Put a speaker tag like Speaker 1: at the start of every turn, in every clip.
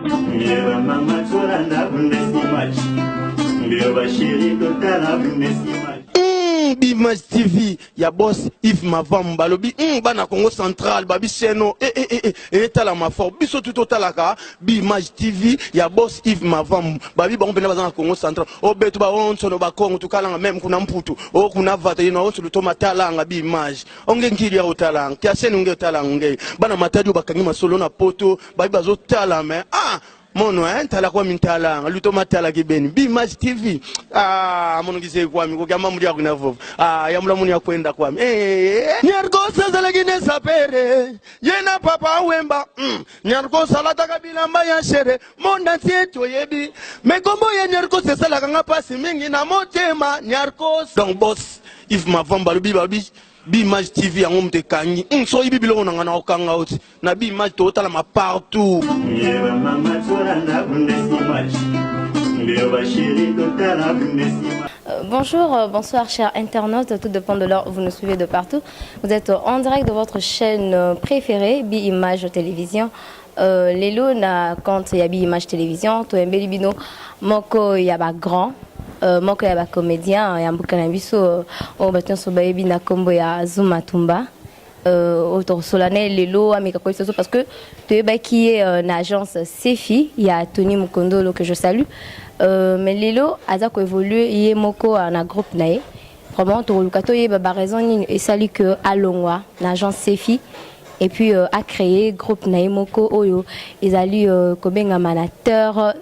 Speaker 1: Mbeba mama tora na Bundesliga. Mbeba shiri kotala Bundesliga.
Speaker 2: Bimage TV ya boss Yves Mavambu balobi bana Congo Central babi seno tala mafor biso tout talaka Bimage TV ya boss Yves Mavambu babi ba mpena bazana Congo Central o betu ba onso no ba Congo tukalanga même kuna mputu o kuna vata ina onso lutoma talanga Bimage onge ngiri ya utalanga tia seno nge talanga bana matadi bakangi masolo na poto babi bazo tala me mono tala kwa mintala luto matala kibeni Bimage TV mono kise kwa mi ko kama muri akuna vovo ya mula muni akwenda kwa mi nyarkosa zalagine sapere yena papa wemba nyarkosa lata kabila mbaya shere monda tieto yebi mekombo ye nyarkosa sala kanga pasi mingi na motema nyarkosa donc boss Yves Mavambu babi Bimage TV ya ngomte kangi so ibi bilongo nanga na okanga oti na Bimage to tala ma partout
Speaker 1: Mbeba mama tora na Bundesliga. Mbeba shiri kotala Bundesliga.
Speaker 3: Bonjour, bonsoir chers internautes, tout dépend de l'heure où vous nous suivez de partout. Vous êtes en direct de votre chaîne préférée, Bimage Télévision. Lelo na compte ya Bimage Télévision, to embeli bino moko ya ba grand. Moko ya ba comédien ya mbuka na biso o baton so bayebi na kombo ya Zuma Tumba autour solennel lelo ameka ko so parce que tu es qui est une agence Sefi ya Tony Mukondolo que je salue mais lelo aza ko évoluer yé moko na groupe nae vraiment to lukato yé ba raison ni et salut que alongwa na agence Sefi et puis a créé groupe nae moko oyo ezali ko benga manateur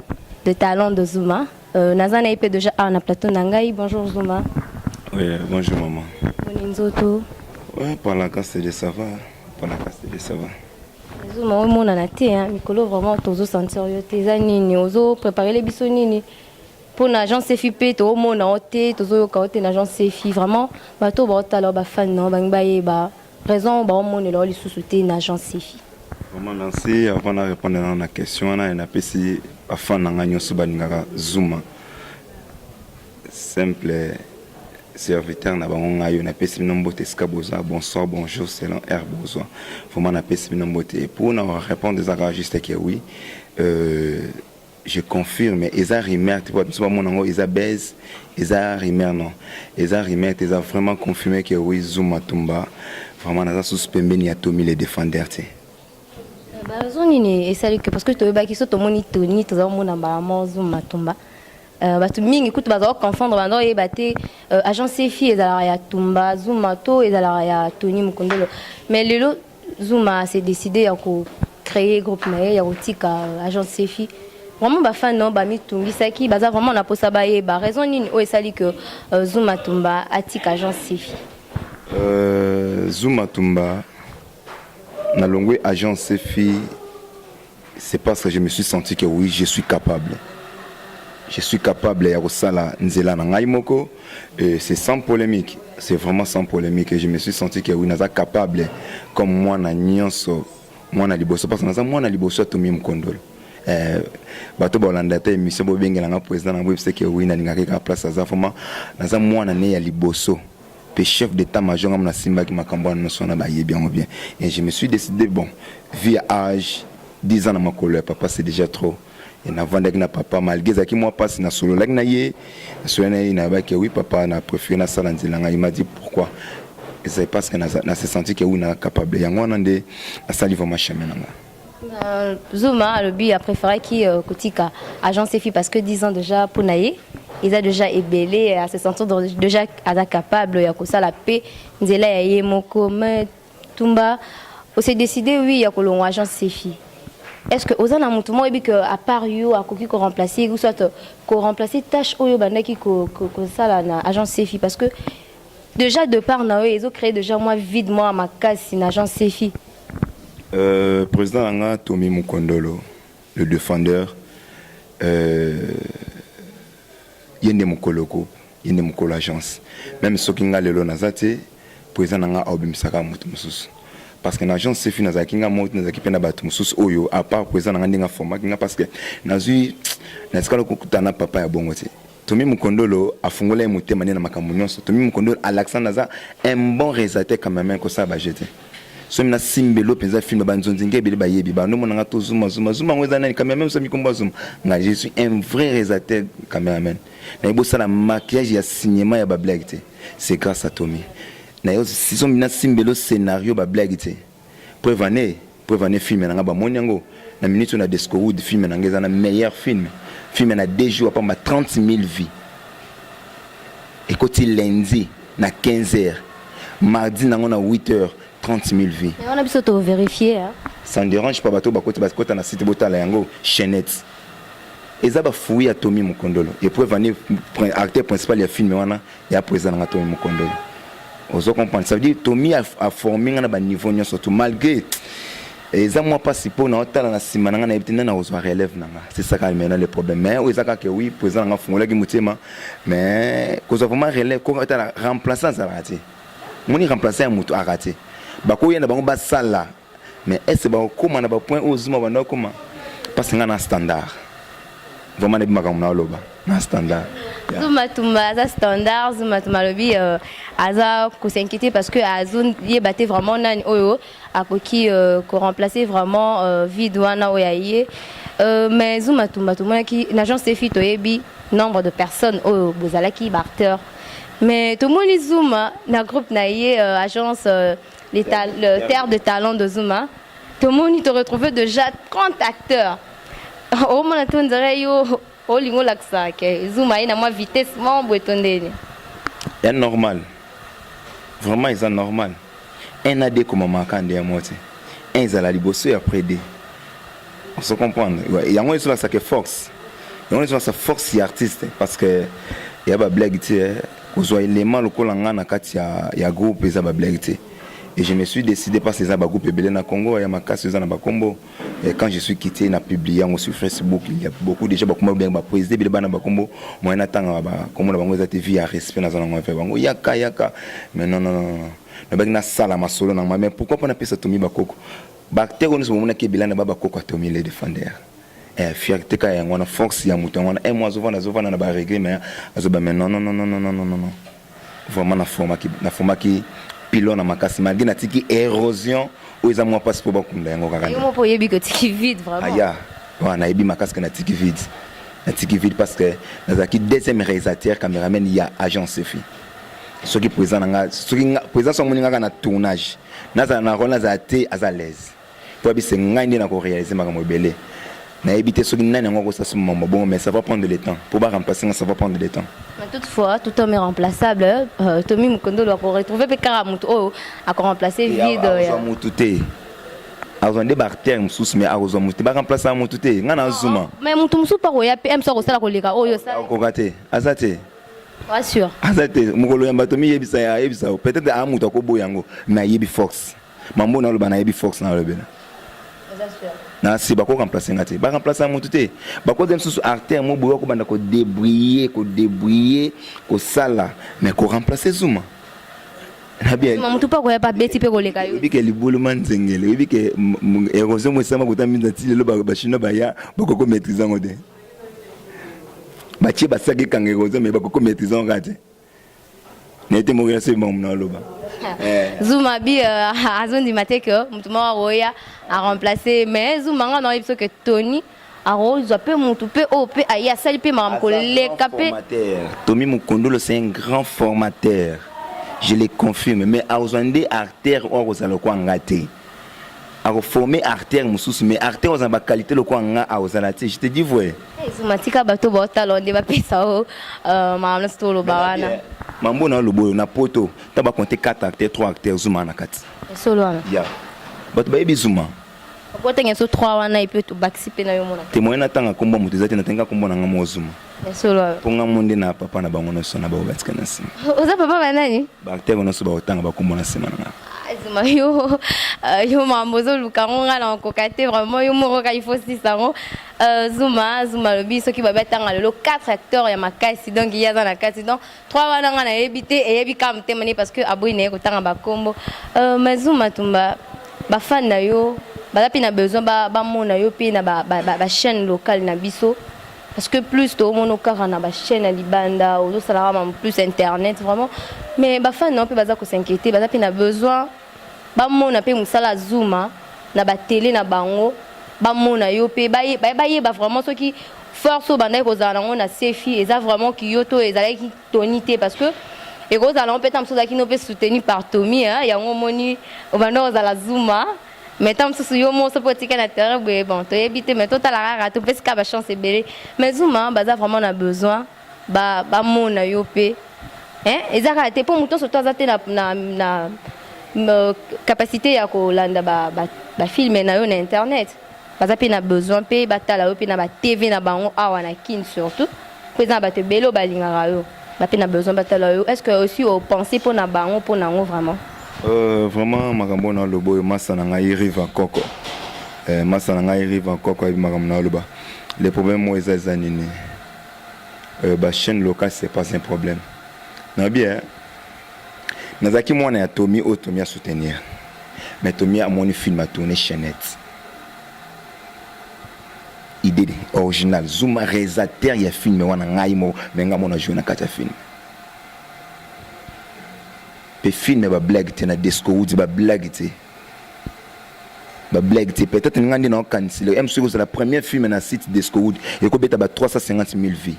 Speaker 3: de talent de Zuma. Nazana ipe déjà na plateau nangai. Bonjour Zuma.
Speaker 4: Oui, bonjour maman.
Speaker 3: Boninzoto.
Speaker 4: Ouais, par la casse de ça va. Par la casse de ça va.
Speaker 3: Zuma o mona na te hein, mikolo vraiment tozo sentir yo te za nini ozo préparer les biso nini pour na agence CFP to mona ote tozo yo kaote na agence CFI vraiment bato ba tala ba fan non bang baye ba raison ba mona lo li sous-souté na agence CFI.
Speaker 4: Vraiment merci avant de répondre à la question on a PC afin d'engager Subaningara Zuma simple serviteur na bango ngayo na PC nombote skaboza bonsoir bonjour c'est l'un air besoin vraiment na PC nombote pour nous répondre à juste que oui je confirme Eza Rimer tu vois tout mon ngo Eza Bez Eza Rimer non Eza Rimer tu as vraiment confirmé que oui Zuma Tumba vraiment na suspendé ni atomi les défendeurs
Speaker 3: raison nini esali que parce que to ba kiso to moni Tony to za mona ba Zuma Tumba batu mingi kutu baza confondre bando e baté agence CFI ezala ya Tumba Zuma to ezala ya Tony Mukondolo mais lelo Zuma s'est décidé à créer groupe nae ya otika agence CFI vraiment ba fan non ba mitungi saki baza vraiment na posa ba e ba raison nini o esali que Zuma Tumba atika agence CFI
Speaker 4: Zuma Tumba na longue agence CFI, c'est parce que je me suis senti que oui, je suis capable. Je suis capable de faire nzela na ngai moko et c'est sans polémique, c'est vraiment sans polémique et je me suis senti que oui, naza capable comme moi na nyonso, moi na liboso parce que naza moi na liboso to mim kondolo. Bato bolanda te émission bo bengela nga président na bo c'est que oui na lingaka ka place za vraiment naza moi na ne ya liboso. Le chef d'état-major na simba qui m'a camboné non sona ba bien ou bien et je me suis décidé bon via âge 10 ans na ma couleur papa c'est déjà trop et na vendre avec na papa malgré ça qui moi passe na solo là na yé solo na na ba que oui papa na préféré na sala nzilanga il m'a dit pourquoi et c'est parce que na se senti que oui na capable yango nande asali vraiment chemin na
Speaker 3: Zuma le bi a préféré qui kotika agence CFI parce que 10 ans déjà pour naïe ils ont déjà ébellé à se sentir déjà capable ya ko sala paix nzela ya yemoko mais Tumba on s'est décidé oui ya ko longo agence CFI est-ce que ozana mutu mo ebi que à part yo akoki ko remplacer ou soit ko remplacer tâche oyo bandaki ko sala na agence CFI parce que déjà de part na eux ils ont créé déjà moi vide moi ma case na agence CFI
Speaker 4: président Anga Tony Mukondolo le défendeur yende mukoloko yende mukolo agence même sokinga lelo nazate président nanga obimsaka mutu mususu parce que l'agence c'est fini nazaki nga moto nazaki pena batu mususu oyo à part président nanga ndinga format kinga parce que nazui nasikala kokutana papa ya bongo te Tony Mukondolo afungola mutema na makambo nyonso Tony Mukondolo Alexandre naza un bon réalisateur quand même ko ça ba jeter so mina simbelo penza film banzonzi ngebele bayebi ba no monanga to zuma ngweza nani cameraman so mikomba zuma nga je suis un vrai réalisateur cameraman na ibo sala maquillage ya cinéma ya ba blague te c'est grâce à Tommy na yo si so mina simbelo scénario ba blague te preuve année film na ba monyango na minute na Desco Wood film na ngeza na meilleur film na 2 jours pas 30 000 vies et côté lundi na 15h mardi na 8h 30 000 vies.
Speaker 3: Et on a besoin de vérifier. Hein?
Speaker 4: Ça ne dérange pas bateau bakoti bakota na site botala yango chaînette. Eza ba fouiller à Tommy Mukondolo. Et pour venir acteur principal ya film wana ya présent na Tommy Mukondolo. Ozo comprendre ça veut dire Tommy a formé na ba niveau nyonso tout malgré eza moi pas si pour na otala na sima na ebitenda na ozo relève nanga. C'est ça quand même le problème. Mais eza ka que oui présent na fongola ki mutema mais cause vraiment relève ko ta remplaçant ça raté. Moni remplacer un mutu a raté. Bako yenda bango basala mais est-ce ba comment na ba point ozuma banda comment parce que na standard vraiment ne bimaka mona loba na standard
Speaker 3: Zuma tumba za standard Zuma tumba lobi aza ko s'inquiéter parce que azun yé batté vraiment nani oyo akoki ko remplacer vraiment vide wana oyaye mais Zuma tumba ki l'agence Sefi toyebi nombre de personnes oyo bozalaki acteur mais tout le monde Zuma na groupe na yé agence le terre de talent de Zuma. Tout le monde te retrouve déjà 30 acteurs. Au moins, on dirait que Zuma a une vitesse membre.
Speaker 4: C'est normal. Vraiment, c'est normal. Un a des comme marquant de moitié. Un est à la libosse et après des. On se comprend. Il y a moins ça que force. Il y a moins ça force artiste parce que il y a des blagues. Vous voyez les mal au collant na kati ya groupe et ça blagues. Et je me suis décidé parce que ça va groupe Belé na Congo et ma casse dans ba Combo et quand je suis quitté na publié sur Facebook il y a beaucoup de gens beaucoup bien ba président Belé na ba Combo moi na tanga ba comme na bango za TV à respect na zona ngwa fait bango yaka mais non na ba na sala masolo na mais pourquoi pas na pesa Tommy Bakoko bakter on se mona ke Belé na ba Bakoko Tommy le défendeur et fierté ka yango na force ya muto ngona et moi zovana na ba régler mais azoba mais non vraiment na format qui pilon na makasi malgré na tiki érosion ou ils ont moi passe pour bakunda yango kaka
Speaker 3: yo mo po yebi que tiki vide vraiment
Speaker 4: aya wana yebi makasi na tiki vide parce que nazaki deuxième réalisateur caméraman ya agence Sefi ceux qui présent nga ceux qui présent sont moninga na tournage na rôle na té à l'aise pour bi c'est ngandi na ko réaliser makambo belé na éviter ceux qui nani ngo ça bon mais ça va prendre le temps pour pas remplacer ça va prendre le temps.
Speaker 3: Mais toutefois tout homme est remplaçable. Tommy Mukondolo a retrouvé Pekara Mutu a remplacé vide
Speaker 4: ya Mututé azon débarquer msous mais azon Mutu ba remplacer Mututé ngana Zuma
Speaker 3: mais Mutu msous pas ya PM so ko sala ko leka oyo ça
Speaker 4: ko raté azate
Speaker 3: pas sûr
Speaker 4: azate mukolo yamba Tommy yebisa peut-être a Mutu ko boyango mais yebi Fox mambo na lo bana yebi Fox na lo bena na si bako remplacer ngati ba remplacer Mututé bako dem sous artère mo boyo ko banda ko débrouiller ko sala mais ko remplacer Zuma na bien
Speaker 3: Mutu pas ko ya pas beti pe ko leka yo
Speaker 4: bike libulu manzengele bike érosion mo sama ko taminza ti le ba chino ba ya bako ko maîtriser ngode ba chi ba saki kanga érosion mais bako ko maîtriser ngati nete mo yase mo na loba
Speaker 3: Zuma bi azon di maté que mutuma roya a remplacé mais Zuma nga na yebso que Tony a rose peu mutu peu pe aya sali pe mam ko leka pe
Speaker 4: Tommy Mukondolo c'est un grand formateur je le confirme mais azondé artère o kozalo ko ngate a former artère mususu mais artère ozamba qualité le ko nga a ozalati je te dis vrai
Speaker 3: Zuma tika bato ba talonde ba pesa o mamla stolo bawana
Speaker 4: mambo na loboyo na poto ta ba compter 4 acteurs 3 acteurs Zuma na kati
Speaker 3: solo wana
Speaker 4: ya but ba yebi Zuma
Speaker 3: ko tenga so 3 wana ipe to baksipe na yo mona
Speaker 4: témoin na tanga kombo mutu zati na tenga kombo na ngamo Zuma
Speaker 3: solo
Speaker 4: ponga monde na papa na bango no so na ba batika na sima
Speaker 3: oza papa ba nani
Speaker 4: ba acteurs no so ba otanga ba kombo na sima na
Speaker 3: Zuma yo mambo zo lukango na kokate vraiment yo moko ka il faut si sango Zuma lobi soki ba betanga lelo 4 acteurs ya makasi donc il y a dans la case donc 3 wana nga na ebité et yebi kam temani parce que abui ne ko tanga ba kombo mais Zuma tumba ba fan na yo ba pina besoin ba mona yo pe na ba chaîne locale na biso parce que plus to mono kara na ba chaîne à libanda ou ça la plus internet vraiment mais ba fan non pe baza ko s'inquiéter ba pina besoin ba mona pe musala Zuma na ba télé na bango ba mona yo pe ba vraiment ceux qui force au bandai kozala ngo na sefi eza vraiment ki yoto ezala ki tonité parce que et kozala on peut tam soza ki no pe soutenu par Tommy hein ya ngo moni au bandai kozala Zuma mais tam so yo mo so potika na terre bon to éviter mais total rara to pe ska ba chance belé mais Zuma baza vraiment na besoin ba mona yo pe hein ezaka te pour muto so to azate na capacité ya ko landa ba filmer na yo na internet parce que na besoin pe batala yo pe na ba TV na bango awa na kin surtout présent ba te belo balingara yo ba pe na besoin batala yo est-ce que aussi au penser pour na bango pour na ngo vraiment
Speaker 4: vraiment makambo na lobo masa na ngai riva koko masa na ngai riva koko et makambo na loba les problèmes moi eza nini ba chaîne locale c'est pas un problème na bien nazaki mwana ya Tommy o Tommy a soutenir mais Tommy a mon film a tourné chaînette idée originale Zuma réalisateur ya film wana ngai mo menga mona jouer na kata film pe film ba blague te na disco wood ba blague te peut-être ngandi na cancel M c'est la première film na site disco wood et ko beta ba 350 000 vies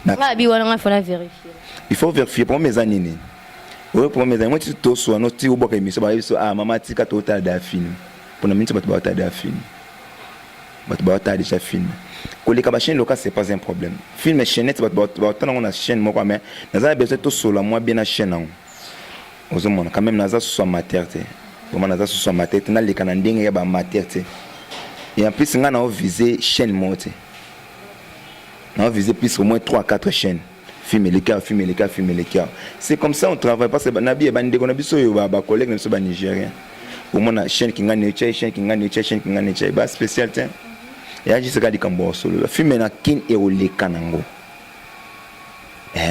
Speaker 3: na bi wana il faut la vérifier
Speaker 4: il faut vérifier pour mes années oui pour mes amis moi tu to so no ti uboka émission ba so mama tika total da film pour na minute ba total da film ba déjà film ko les chaîne locale c'est pas un problème film chaînette ba on a chaîne moi mais naza besoin to so la moi bien na chaîne non aux monde quand même naza so maternité vraiment naza so maternité na les canadiens ya ba maternité et en plus nga na viser chaîne monte na viser plus au moins 3-4 chaînes filmer les cas c'est comme ça on travaille parce que nabi e bande ko na biso yo ba collègue na biso ba nigérien au moins na chaîne qui ngani chaîne ba spécialité ya juste ka di kambo solo filmer na kin e o le kanango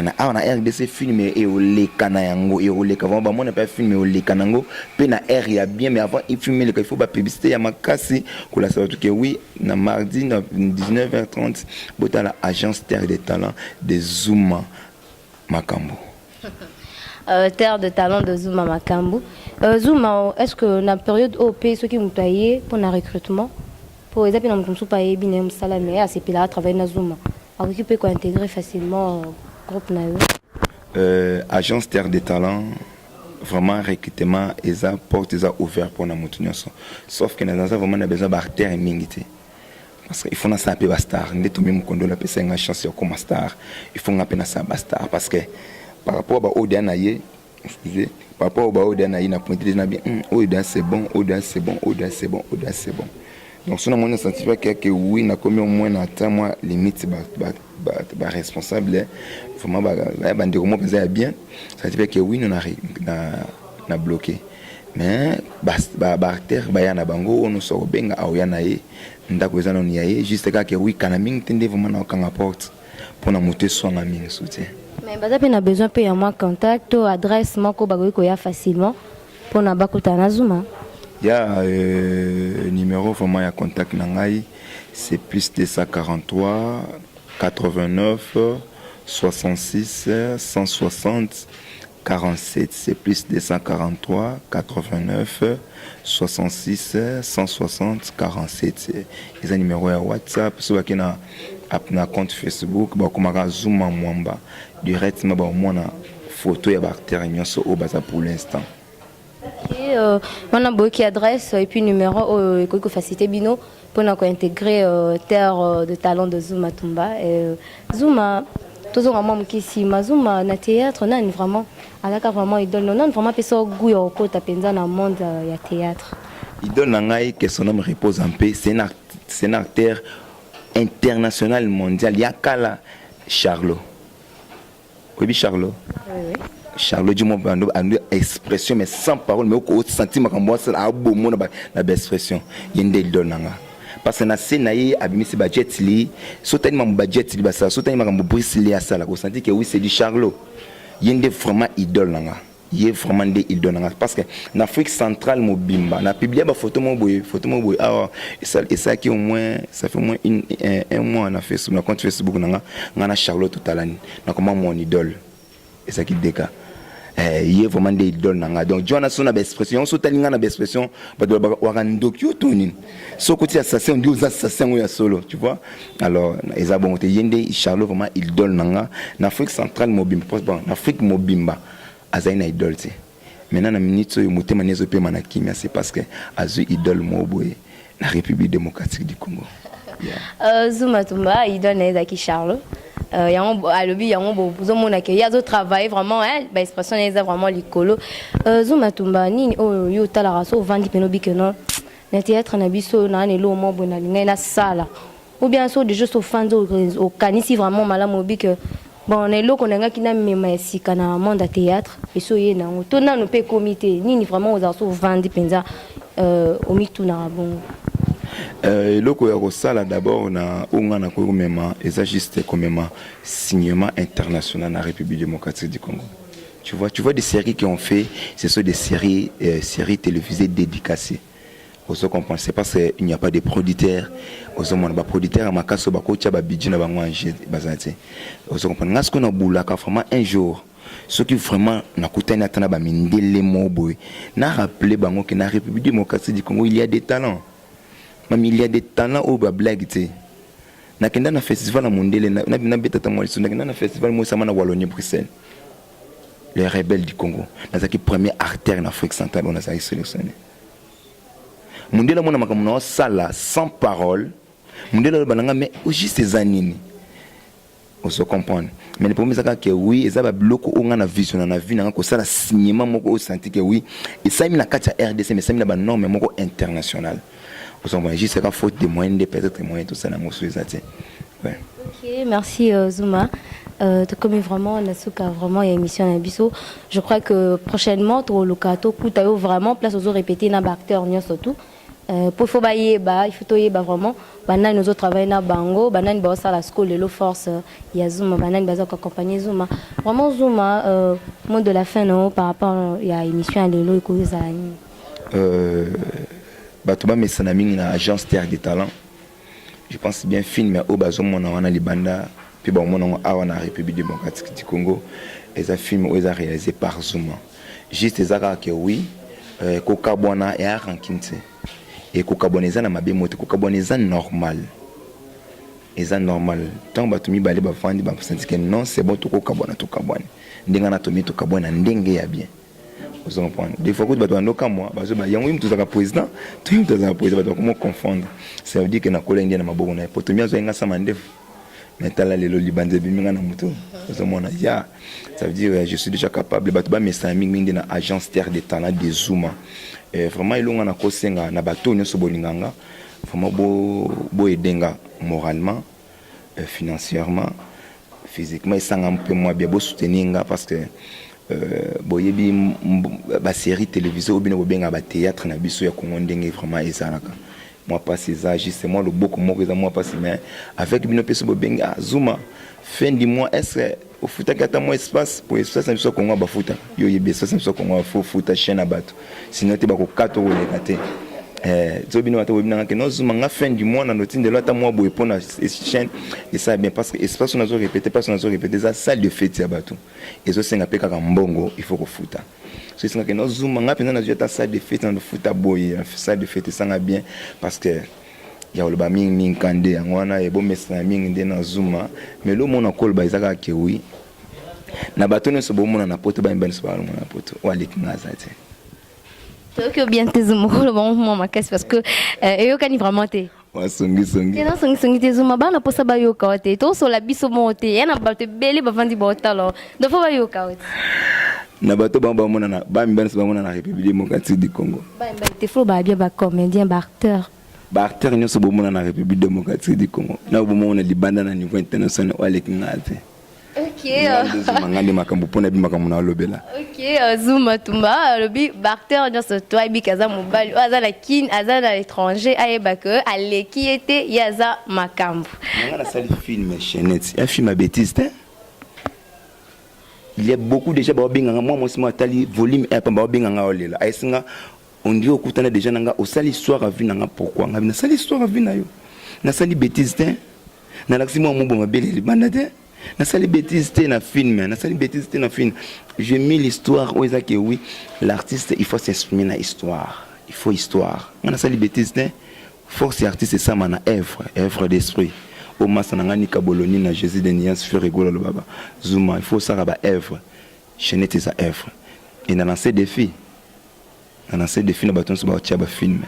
Speaker 4: na ana RDC filmer e o le kanayango e o le ka ba mona pas filmer o le kanango pe na R ya bien mais avant il filmer le il faut ba publicité ya makasi ko la savoir que oui na mardi na 19h30 bota la agence Terre de Talent de Zuma Makambo.
Speaker 3: Terre de Talent de Zuma Makambo. Zuma, est-ce que na période OP ceux qui mutaillé pour un recrutement pour les appuyer dans comme soupa et bien me salamé à ces pilotes travailler na Zuma. Alors qui peut intégrer facilement groupe na
Speaker 4: agence Terre de Talent vraiment recrutement et ça porte ça ouvert pour na mutunyoso sauf que dans ça vraiment on a besoin d'artère et mingité parce qu'il faut na saper bastar ndé to même kondo la pesa nga chance comme star il faut ngapena sa bastar parce que par rapport à Odia naie excusez par rapport à Odia naie na pointé na bien Odia c'est bon donc si on a mon senti que oui na commis au moins na temps moi limite ba responsable vraiment ba bande comment penser bien ça veut dire que oui nous na bloqué mais ba acteur ba yana bango on so benga au yana ye ndako ezana ni ye juste que oui kana ming tende vraiment na kanga porte pour na monter son ami soutien
Speaker 3: mais baza pe na besoin pe ya moi contact ou adresse moko bagoyi ko ya facilement pour na bakuta na Zuma
Speaker 4: ya numéro vraiment ya contact na ngai c'est plus 243 89 66 160 47 c'est plus 243 89 66 160 47 les un numéro ya WhatsApp soit qui na compte Facebook ba komaka Zuma Mwamba directement ba mona photo ya bactérie nyonso au baza pour l'instant.
Speaker 3: Et on a beaucoup d'adresses et puis numéro et quelque facilité bino pour intégrer Terre de Talent de Zuma Tumba et Zuma toujours vraiment qui si Zuma na théâtre non vraiment alaka vraiment idole non vraiment peso goût au côté penza na monde ya théâtre
Speaker 4: idole nangai que son nom repose en paix c'est un acteur international mondial yakala Charlot oui Charlot oui Charlot du monde une expression mais sans parole mais au sentiment comme moi c'est un beau mot na expression yende idole nanga parce que na senaï abimisi budget li soutellement budget li basa soutellement comme Brice li à ça là vous sentez que oui c'est du Charlot yende vraiment idole nanga yé vraiment des idole nanga parce que en Afrique centrale mo bimba na publier ba photo mo boy ah et ça qui au moins ça fait au moins un mois na Facebook na compte Facebook nanga ngana Charlot tout à l'année na comment mon idole et ça qui déca il est vraiment des idoles nanga donc Jonas son expression so talinga na expression ba do wa ndokyo tonin so côté assassin on dit aux assassins ou ya solo tu vois alors eza bon te yende Charlot vraiment idole nanga na Afrique centrale mobimba bon na Afrique mobimba azaina idole te maintenant na minute so motema nezo pe manakimia c'est parce que azu idole moboye na République démocratique du Congo.
Speaker 3: Zuma Tumba idole na ezaki Charlot yango alobi yango bozo mona ke yazo travailler vraiment ba expression eza vraiment likolo Zuma Tumba nini o yo tala raso vandi penobi que non na théâtre na biso na ne lo mo bona linga na sala ou bien so de juste au fan au kanisi vraiment malamu bi que bon na lo konanga kina mema esika na monde à théâtre et so ye na to na no pe comité nini vraiment aux aso vandi penza au mitu na bon
Speaker 4: loko ya kosala d'abord na unga na ko mema eza juste comme mema signement international na République démocratique du Congo. Tu vois des séries qui ont fait, ce sont des séries télévisées dédicacées. Vous comprenez, c'est parce qu'il n'y a pas de producteurs. Vous comprenez, les producteurs à Makasso bakocha ba bidji na bango anje bazate. Vous comprenez, ngas ko na bulaka vraiment un jour ceux qui vraiment na kutana tana ba mindele moboy na rappeler bango que na République démocratique du Congo il y a des talents. Même il y a des talents au blague tu na kenda na festival na mondele na betata mo na kenda na festival mo sama na Wallonie Bruxelles les rebelles du Congo na zaki premier artère en Afrique centrale on a ça sélectionné mondele mo na makamuna o sala sans parole mondele bananga mais juste ces années on se comprend mais le problème c'est que oui et ça va bloquer on a vision na vie na ko sala signement moko au senti que oui et ça il na katia RDC mais ça il na ba norme moko international. Juste qu'à faute de moyens, peut-être moyens, tout ça, dans mon ouais.
Speaker 3: Ok, merci Zuma. Comme vraiment, vraiment il y a une émission à Bisso. Je crois que prochainement, tu as vraiment place aux répéter dans l'acteur surtout. Pour faut il faut vraiment. Banane nous autres travaillons dans Bango, banane bossa la school de l'eau force. Il y a Zuma, banane baza accompagner Zuma. Vraiment Zuma, mot de la fin non par rapport il y a émission à l'élo et quoi ça.
Speaker 4: Batuba mesanaming na agence Terre des Talents. Je pense bien film au bazo mona wana libanda puis bon mona awa na République démocratique du Congo et un film où est réalisé par Zuma. Juste ezaka que oui koka bona ya rankinte et koka boneza na mabe moto koka boneza normal. Eza normal. Tant batumi balé ba fandi ba senti que non c'est bon to koka bona to kabwana. Ndenga na tomi to kabwana ndenge ya bien. Vous comprenez. Des fois que tu vas dans moi, parce que yango im tuzaka président, tu im tuzaka président, comment confondre. Ça veut dire que na kola india na maboko na potomia zo nga samandef. Metala lelo libanze biminga na muto. Vous mona ya. Ça veut dire je suis déjà capable batu ba mesami mingi na agence Terre des Talents de Zuma. Vraiment ilonga na kosenga na bato nyoso bolinganga. Vraiment bo edenga moralement, financièrement, physiquement et sans un peu moi bien bo soutenir parce que boyebi ba série télévisée ou bien bobenga ba théâtre na biso ya Congo ndenge vraiment ezalaka moi pas ces âges c'est moi le beaucoup moi moi pas mais avec bino peso bobenga Zuma fin du mois est-ce au futa kata mo espace pour espace na biso Congo ba futa yo yebe ça biso Congo fo futa chaîne abato sinon te ba ko kato ko lekate Zobino ata webina que non Zuma nga fin du mois na notine de l'autre mois boy pona chaîne et ça bien parce que espace on a répété pas on a répété ça salle de fête ya bato et zo senga pe kaka mbongo il faut ko futa so c'est que non Zuma nga pena na jeta salle de fête na futa boy salle de fête ça nga bien parce que ya le ba ming kande ngwana e bo mesna ming nde na Zuma mais le monde akol ba izaka ke oui na bato ne so bo mona na poto ba mbani so ba mona na poto wali kingaza te.
Speaker 3: Donc bien tes Zuma le bon moment casse parce que yo kani vraiment te
Speaker 4: wa songi
Speaker 3: songi te Zuma bana posa ba yo kaote to so la biso monte yana ba te bele ba vandi botalo do fo ba yo kaote
Speaker 4: na bato ba mona na ba mbani so ba mona na République démocratique du Congo
Speaker 3: ba te fo ba bien ba comédien ba acteur
Speaker 4: nyoso bo mona na République démocratique du Congo na bo mona libanda na niveau international wale kingaze.
Speaker 3: Ok. Ok, Zuma Tumba, le bi acteur dans ce toit bi kaza mobile, aza la kin, aza à l'étranger, ayeba que ale qui était yaza makambu.
Speaker 4: On a sali film chaînette, un film à bêtise il y a beaucoup déjà ba binganga moi moi tali volume 1 ba binganga olela. Aisinga on dit okutana déjà nanga au sali histoire à vue nanga pourquoi ngabina sali histoire à vue na yo. Na sali bêtise na laximo mo bon mabele libanda te. na sali bêtise te na film na sali bêtise te na film. J'ai mis l'histoire où que oui l'artiste il faut s'exprimer na histoire, il faut histoire. Na sali bêtise te force artiste ça mana œuvre d'esprit. Au masanangani kaboloni na Jésus de Nias fait rigoler le baba. Zuma il faut ça ba œuvre. Chaîner tes œuvres. Et na lancer défi. Na lancer défi na baton so ba tia ba film.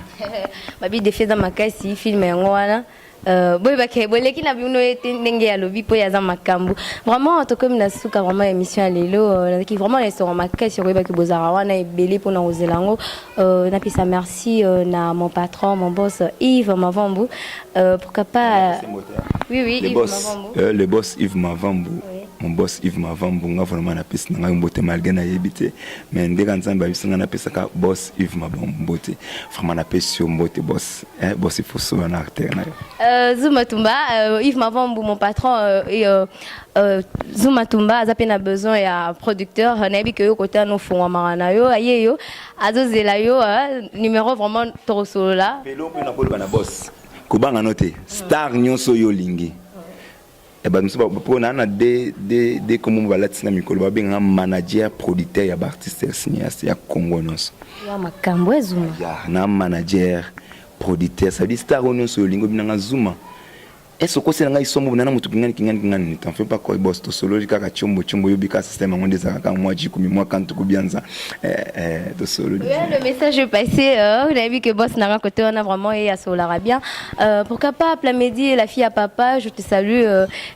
Speaker 3: Babi défi dans ma kasi film yango wana. Boy bakay boleki na bino ete ndenge ya lobi po ya za makambu. Vraiment to comme na suka vraiment émission à lelo qui vraiment les sur ma kasi boy baki bozara wana ebele pour na ozelango na pisa merci na mon patron mon boss Yves Mavambu pourquoi pas oui Yves Mavambu
Speaker 4: le boss Yves Mavambu mon boss Yves Mavambu nga vraiment na pisa nga mbote malgré na yebité mais ndeka nzamba bisinga na pisa ka boss Yves Mavambu mbote vraiment na pesa mbote boss boss il faut so na acteur na
Speaker 3: Zuma Tumba, Yves Mavambu, mon patron, et Zuma Tumba, a besoin d'un producteur. Nabi que côté nous font amaranayo, ayeyo, azozelayo, numéro vraiment trop solo là.
Speaker 4: Pelo pe na polo bana boss. Kubanga noté, star nyonso yo lingi. E ba mso po na de comme on va latina mikolo ba benga manager producteur ya artiste cinéaste ya Congo nonso.
Speaker 3: Ya makambo Zuma.
Speaker 4: Ya na manager producteur ça dit star nyonso yo lingo binanga Zuma. Est-ce que c'est un gars qui sont bons dans mutu kingani t'en fais pas quoi boss to solo kaka chombo yobika système ngonde za kaka moi jikumi moi quand tu kubianza to solo.
Speaker 3: Le message est passé vous avez vu que boss n'a côté on a vraiment et à solara bien pourquoi pas Plamedi la fille à papa je te salue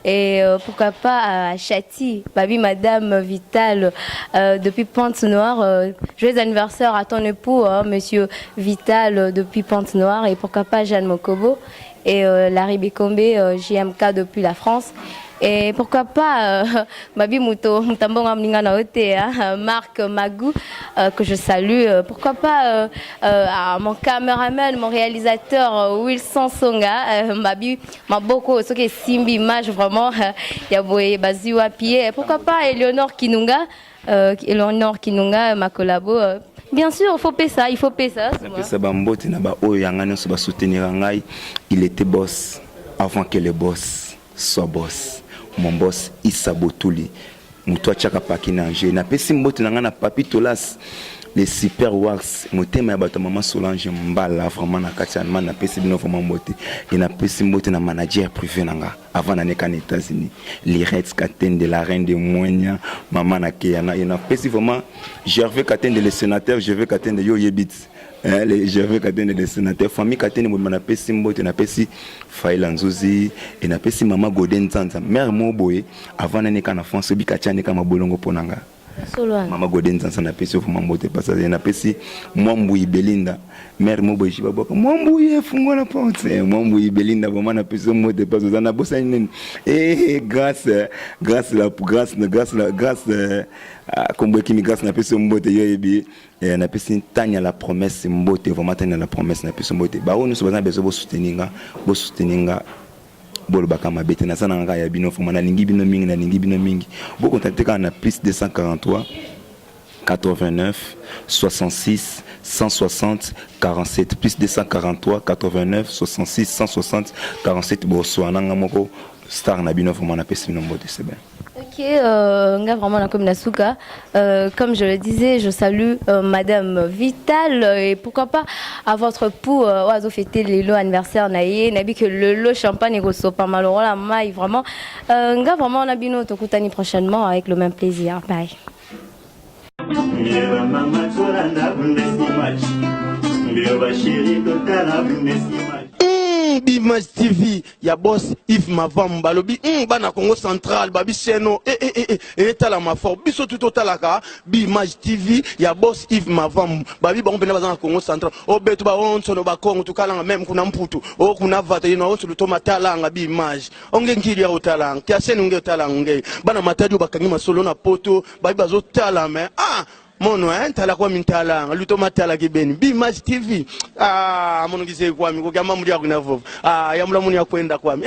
Speaker 3: et pourquoi pas à Chati babi madame Vital depuis Pointe-Noire joyeux anniversaire à ton époux monsieur Vital depuis Pointe-Noire et pourquoi pas Jeanne Mokobo et Larry Bekombe, JMK depuis la France. Et pourquoi pas Babi Mouto, Marc Magou, que je salue. Pourquoi pas à mon caméraman, mon réalisateur Wilson Songa, Babi Maboko, ce qui est Simbi Mage, vraiment, Yaboé Baziwa Pied. Pourquoi pas Eleonore Kinunga, ma collabo. Bien sûr, il faut payer ça, il faut payer ça.
Speaker 4: Il était boss avant que le boss soit boss. Mon boss, Issa Botouli. Moutoua Tchaka Pakinanje. Na pesi mbote na papi tolas. Les super wax. Mouté ma bato maman Solange Mbala. Vraiment na katianman. Na pesi bino vraiment mbote. Et na pesi mbote na manager privé nanga. Avant na neka aux États-Unis. Lirette Katende de la reine de Moigna. Maman na Keyana. Et na pesi vraiment. Gervais Katende le sénateur. Gervais Katende yo yebit. Gervais Katende le sénateur. Famille Katende mo na pesi mbote na pesi Faila Nzozi. Et na pesi maman Godin Zanza. Mère Moboye. Avant na neka na France. Bi katia neka mabolongo ponanga. Maman Godin Zanza na pesi vraiment mbote passage. Na pesi Mwambui Belinda. Mère Moboye Jibaboka. Mwambui fungo la porte. Mwambui Belinda vraiment na pesi mbote passage. Na bossa nene. Grâce comme qui grâce na pesi mbote yoyebi. Na pesi tanya la promesse mbote vraiment tanya la promesse na pesi mbote. Ba onu so besoin bo souteninga. Bolo bakama bete na sana nga ya bino fo na lingi bino mingi bo contacter kana plus 243 89 66 160 47 plus 243 89 66 160 47 bo so nanga moko star na bino fo na pesi bino mbote c'est bien.
Speaker 3: Ok, nga vraiment la commune Nasuka. Comme je le disais, je salue Madame Vital et pourquoi pas à votre pou oiseau fêter le lot anniversaire naïe, nabi que le lot champagne et pas mal la maille vraiment. Nga vraiment on a bino tokutani prochainement avec le même plaisir. Bye.
Speaker 2: Image TV ya boss Yves Mavambu balobi bana Congo Central babi seno etala mafor biso tout totalaka bi Image TV ya boss Yves Mavambu babi bango pena bazana Congo Central obetu ba onso no ba Congo tukalanga même kuna mputu o kuna vata ino onso luto matalanga bi Image onge ngili ya otalanga tia seno nge otalanga nge bana matadi bakangi masolo na poto babi bazo tala mais mono tala kwa mintala luto matala kibeni bi Image TV mono gise kwa mi ko gamba muri akuna vovo yamula muni yakwenda kwa mi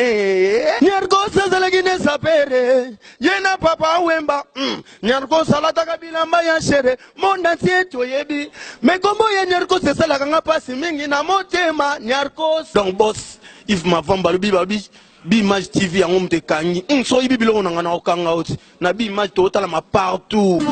Speaker 2: nyargo sala gine sapere yena papa wemba nyargo sala takabila mbaya shere monda tieto yebi mekombo ye nyargo sala kanga pasi mingi na motema nyargo donc boss Yves Mavambu babi Bi-Image TV yango mte kangi so ibi biloko nanga na okanga oti na Bi-Image to tala ma partout